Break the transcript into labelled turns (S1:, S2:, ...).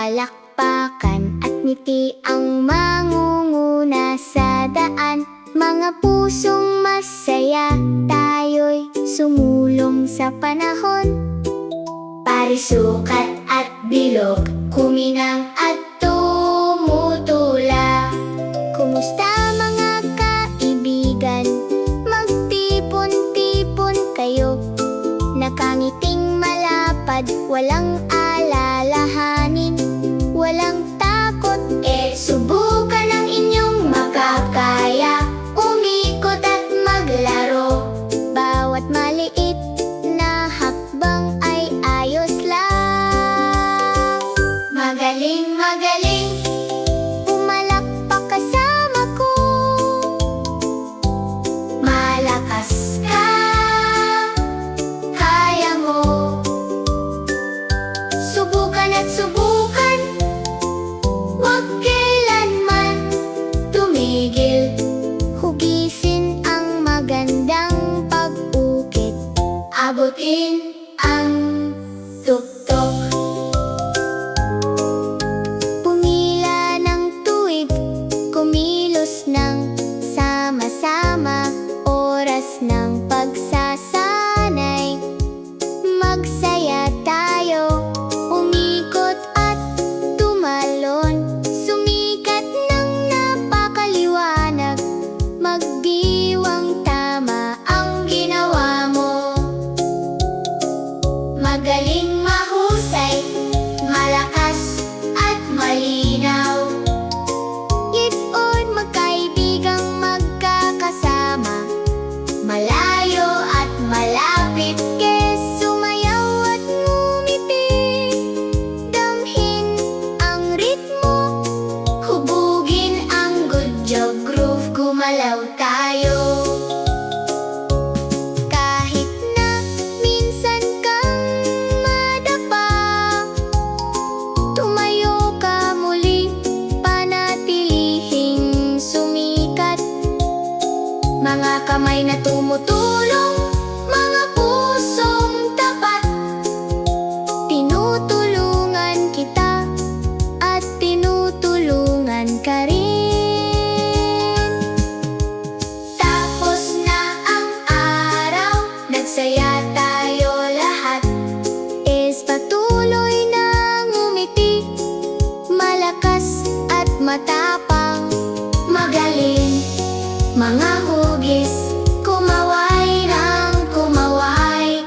S1: palakpakan at ngiti ang mangunguna sa daan. Mga pusong masaya, tayo'y sumulong sa panahon. Parisukat at bilog, kuminang at tumutula. Kumusta mga kaibigan? Magtipon-tipon kayo. Nakangiting malapad, walang alalahanin, walang takot. Subukan ang inyong makakaya, umikot at maglaro. Bawat maliit na hakbang ay ayos lang. Magaling, magaling, pumalakpak kasama ko. Malakas ka, kaya mo. Subukan at subukan, huwag kailanman tumigil. Hugisin ang magandang pag-ukit, abutin ang tuktok. Pumila ng tuwid, kumilos ng sama-sama. Oras ng pagsasanay, magsaya tayo, umikot at tumalon. Sumikat ng napakaliwanag, magdiwang tama ang ginawa mo. Magaling, mahusay, malakas at malinaw. Gitoon magkaibigang magkakasama, malayo at malapit, sumayaw at ngumiti. Damhin ang ritmo, hubugin ang good job groove, gumalaw tayo. Kahit na minsan kang madapa, tumayo ka muli, panatilihing sumikat. Mga kamay na tumutulong, mga pusong tapat, tinutulungan kita at tinutulungan ka rin. Tapos na ang araw, nagsaya tayo lahat. Patuloy na ngumiti, malakas at matapang. Magaling, mga hugis, kumaway ng kumaway.